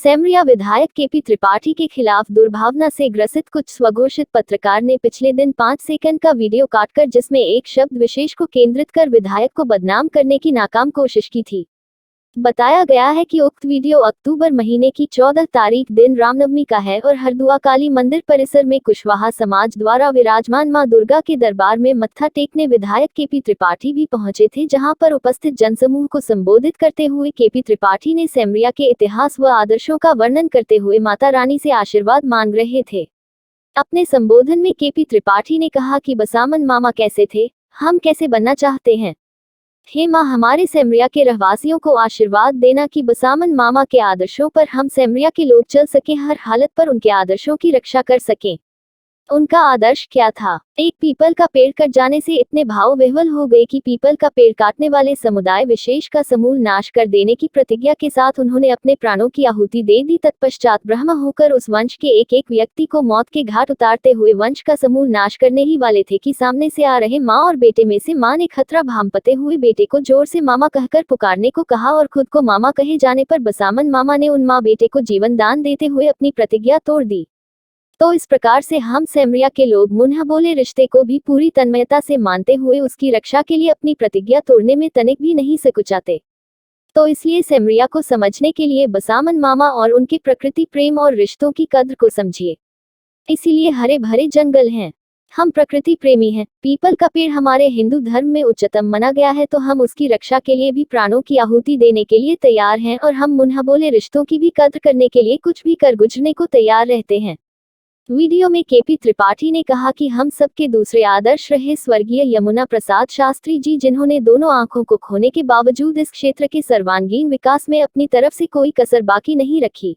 सेमरिया विधायक केपी त्रिपाठी के खिलाफ दुर्भावना से ग्रसित कुछ स्वघोषित पत्रकार ने पिछले दिन 5 सेकंड का वीडियो काटकर जिसमें एक शब्द विशेष को केंद्रित कर विधायक को बदनाम करने की नाकाम कोशिश की थी। बताया गया है कि उक्त वीडियो अक्टूबर महीने की 14 तारीख दिन रामनवमी का है और हरदुआ काली मंदिर परिसर में कुशवाहा समाज द्वारा विराजमान मां दुर्गा के दरबार में मत्था टेकने विधायक केपी त्रिपाठी भी पहुंचे थे, जहां पर उपस्थित जनसमूह को संबोधित करते हुए केपी त्रिपाठी ने सेमरिया के इतिहास व आदर्शों का वर्णन करते हुए माता रानी से आशीर्वाद मांग रहे थे। अपने संबोधन में केपी त्रिपाठी ने कहा कि बसामन मामा कैसे थे, हम कैसे बनना चाहते हैं। हे माँ, हमारे सेमरिया के रहवासियों को आशीर्वाद देना कि बसामन मामा के आदर्शों पर हम सेमरिया के लोग चल सकें, हर हालत पर उनके आदर्शों की रक्षा कर सकें। उनका आदर्श क्या था? एक पीपल का पेड़ कट जाने से इतने भाव विह्वल हो गए कि पीपल का पेड़ काटने वाले समुदाय विशेष का समूल नाश कर देने की प्रतिज्ञा के साथ उन्होंने अपने प्राणों की आहुति दे दी। तत्पश्चात ब्रह्म होकर उस वंश के एक एक व्यक्ति को मौत के घाट उतारते हुए वंश का समूल नाश करने ही वाले थे कि सामने से आ रहे माँ और बेटे में से माँ ने खतरा भांपते हुए बेटे को जोर से मामा कहकर पुकारने को कहा और खुद को मामा कहे जाने पर बसामन मामा ने उन माँ बेटे को जीवन दान देते हुए अपनी प्रतिज्ञा तोड़ दी। तो इस प्रकार से हम सेमरिया के लोग मुन्ह बोले रिश्ते को भी पूरी तन्मयता से मानते हुए उसकी रक्षा के लिए अपनी प्रतिज्ञा तोड़ने में तनिक भी नहीं सकुचाते। तो इसलिए सेमरिया को समझने के लिए बसामन मामा और उनके प्रकृति प्रेम और रिश्तों की कद्र को समझिए। इसीलिए हरे भरे जंगल हैं, हम प्रकृति प्रेमी हैं। पीपल का पेड़ हमारे हिंदू धर्म में उच्चतम माना गया है, तो हम उसकी रक्षा के लिए भी प्राणों की आहुति देने के लिए तैयार हैं और हम मुन्ह बोले रिश्तों की भी कद्र करने के लिए कुछ भी कर गुजरने को तैयार रहते हैं। वीडियो में केपी त्रिपाठी ने कहा कि हम सबके दूसरे आदर्श रहे स्वर्गीय यमुना प्रसाद शास्त्री जी, जिन्होंने दोनों आंखों को खोने के बावजूद इस क्षेत्र के सर्वांगीण विकास में अपनी तरफ से कोई कसर बाकी नहीं रखी।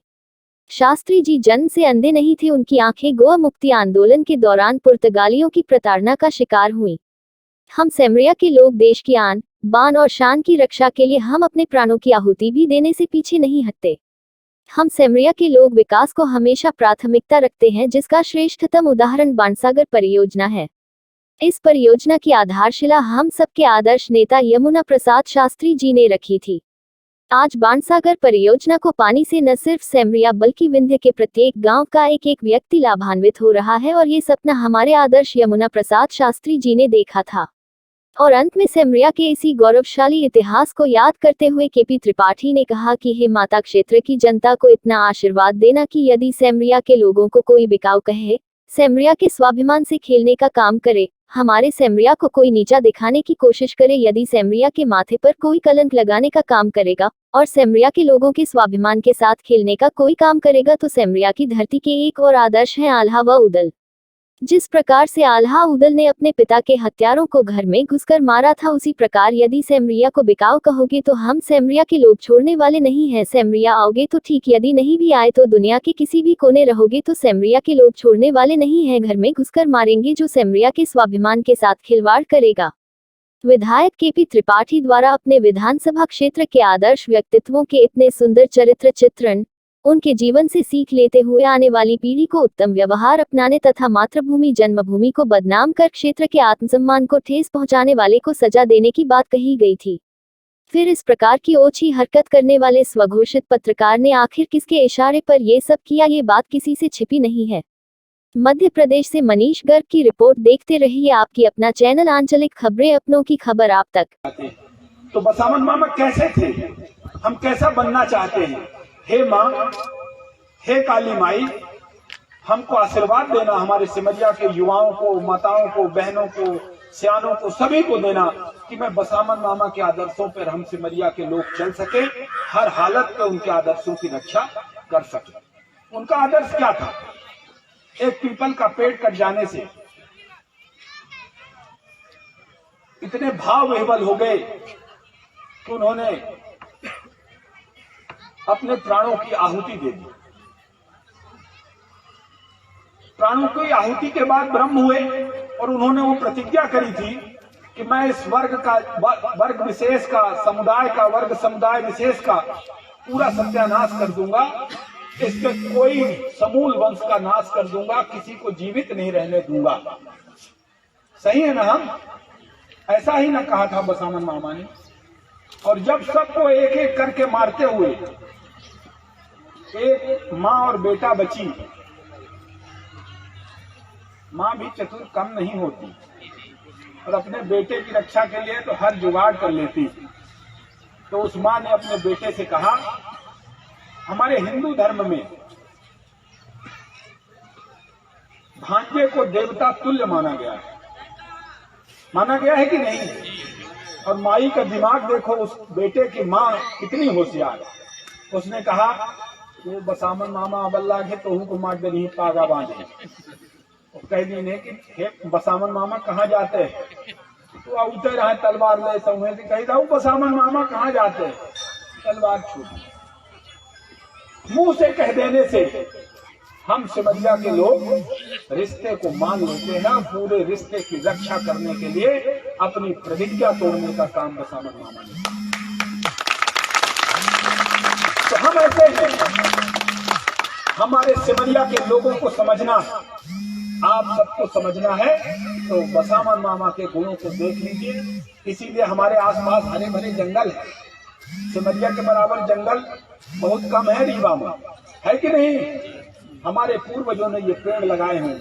शास्त्री जी जन्म से अंधे नहीं थे, उनकी आंखें गोवा मुक्ति आंदोलन के दौरान पुर्तगालियों की प्रताड़ना का शिकार हुई। हम सेमरिया के लोग देश की आन बान और शान की रक्षा के लिए हम अपने प्राणों की आहुति भी देने से पीछे नहीं हटते। हम सेमरिया के लोग विकास को हमेशा प्राथमिकता रखते हैं, जिसका श्रेष्ठतम उदाहरण बाणसागर परियोजना है। इस परियोजना की आधारशिला हम सबके आदर्श नेता यमुना प्रसाद शास्त्री जी ने रखी थी। आज बाणसागर परियोजना को पानी से न सिर्फ सेमरिया बल्कि विंध्य के प्रत्येक गांव का एक एक व्यक्ति लाभान्वित हो रहा है और ये सपना हमारे आदर्श यमुना प्रसाद शास्त्री जी ने देखा था। और अंत में सेमरिया के इसी गौरवशाली इतिहास को याद करते हुए केपी त्रिपाठी ने कहा कि हे माता, क्षेत्र की जनता को इतना आशीर्वाद देना कि यदि सेमरिया के लोगों को कोई बिकाऊ कहे, सेमरिया के स्वाभिमान से खेलने का काम करे, हमारे सेमरिया को कोई नीचा दिखाने की कोशिश करे, यदि सेमरिया के माथे पर कोई कलंक लगाने का काम करेगा और सेमरिया के लोगों के स्वाभिमान के साथ खेलने का कोई काम करेगा, तो सेमरिया की धरती के एक और आदर्श हैं आल्हा व उदल। जिस प्रकार से आल्हा उदल ने अपने पिता के हत्यारों को घर में घुसकर मारा था, उसी प्रकार यदि सेमरिया को बिकाऊ कहोगे तो हम सेमरिया के लोग छोड़ने वाले नहीं हैं। सेमरिया आओगे तो ठीक, यदि नहीं भी आए तो दुनिया के किसी भी कोने रहोगे तो सेमरिया के लोग छोड़ने वाले नहीं हैं, घर में घुसकर मारेंगे जो सेमरिया के स्वाभिमान के साथ खिलवाड़ करेगा। विधायक केपी त्रिपाठी द्वारा अपने विधानसभा क्षेत्र के आदर्श व्यक्तित्वों के इतने सुंदर चरित्र चित्रण, उनके जीवन से सीख लेते हुए आने वाली पीढ़ी को उत्तम व्यवहार अपनाने तथा मातृभूमि जन्मभूमि को बदनाम कर क्षेत्र के आत्मसम्मान को ठेस पहुंचाने वाले को सजा देने की बात कही गई थी। फिर इस प्रकार की ओछी हरकत करने वाले स्वघोषित पत्रकार ने आखिर किसके इशारे पर ये सब किया, ये बात किसी से छिपी नहीं है। मध्य प्रदेश से मनीष गर्ग की रिपोर्ट देखते रहिए आपकी अपना चैनल आंचलिक खबरें, अपनों की खबर आप तक। तो बसामन मामा कैसे थे, हम कैसा बनना चाहते हैं। हे माँ, हे काली माई, हमको आशीर्वाद देना, हमारे सिमरिया के युवाओं को, माताओं को, बहनों को, सियानों को, सभी को देना कि मैं बसामन मामा के आदर्शों पर हम सिमरिया के लोग चल सके, हर हालत में उनके आदर्शों की रक्षा कर सके। उनका आदर्श क्या था? एक पीपल का पेड़ कट जाने से इतने भाव विह्वल हो गए कि उन्होंने अपने प्राणों की आहुति दे दी। प्राणों की आहुति के बाद ब्रह्म हुए और उन्होंने वो प्रतिज्ञा करी थी कि मैं इस वर्ग विशेष का, समुदाय का, वर्ग समुदाय विशेष का पूरा सत्यानाश कर दूंगा, इसके कोई समूल वंश का नाश कर दूंगा, किसी को जीवित नहीं रहने दूंगा। सही है ना? हम ऐसा ही ना कहा था बसामन मामा ने। और जब सबको एक एक करके मारते हुए एक माँ और बेटा बची। माँ भी चतुर कम नहीं होती और अपने बेटे की रक्षा के लिए तो हर जुगाड़ कर लेती। तो उस माँ ने अपने बेटे से कहा, हमारे हिंदू धर्म में भांजे को देवता तुल्य माना गया है कि नहीं? और माई का दिमाग देखो, उस बेटे की माँ कितनी होशियार। उसने कहा, वो बसामन मामा अबल्ला के तो को मार दे रही पागा बांधे। कह दी ने कि हे बसामन मामा कहाँ जाते हैं? तो उतर रहा तलवार ले समूह से कही था, बसामन मामा कहाँ जाते हैं? तलवार छूटी। मुंह से कह देने से हम सिमरिया के लोग रिश्ते को मान लेते हैं। पूरे रिश्ते की रक्षा करने के लिए अपनी प्रतिज्ञा तोड़ने का काम बसामन मामा ने। तो हम ऐसे हैं, हमारे सिमरिया के लोगों को समझना, आप सबको समझना है तो बसामन मामा के गुणों को देख लीजिए। इसीलिए हमारे आसपास हरे भरे जंगल है। सिमरिया के बराबर जंगल बहुत कम है रीवा में, है कि नहीं? हमारे पूर्वजों ने ये पेड़ लगाए हैं।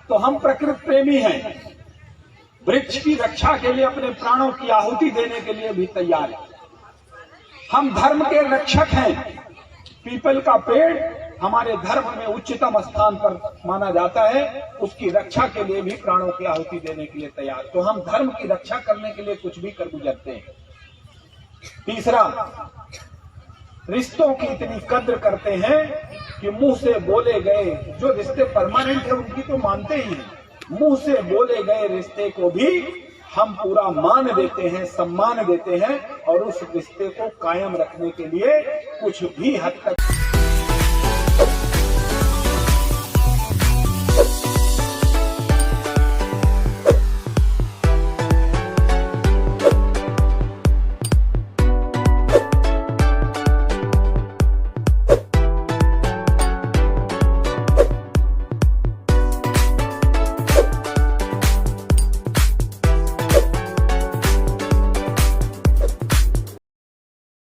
तो हम प्रकृति प्रेमी हैं, वृक्ष की रक्षा के लिए अपने प्राणों की आहुति देने के लिए भी तैयार हैं। हम धर्म के रक्षक हैं। पीपल का पेड़ हमारे धर्म में उच्चतम स्थान पर माना जाता है, उसकी रक्षा के लिए भी प्राणों की आहुति देने के लिए तैयार। तो हम धर्म की रक्षा करने के लिए कुछ भी कर गुजरते हैं। तीसरा, रिश्तों की इतनी कद्र करते हैं कि मुंह से बोले गए जो रिश्ते परमानेंट है उनकी तो मानते ही हैं। मुंह से बोले गए रिश्ते को भी हम पूरा मान देते हैं, सम्मान देते हैं और उस रिश्ते को कायम रखने के लिए कुछ भी हद तक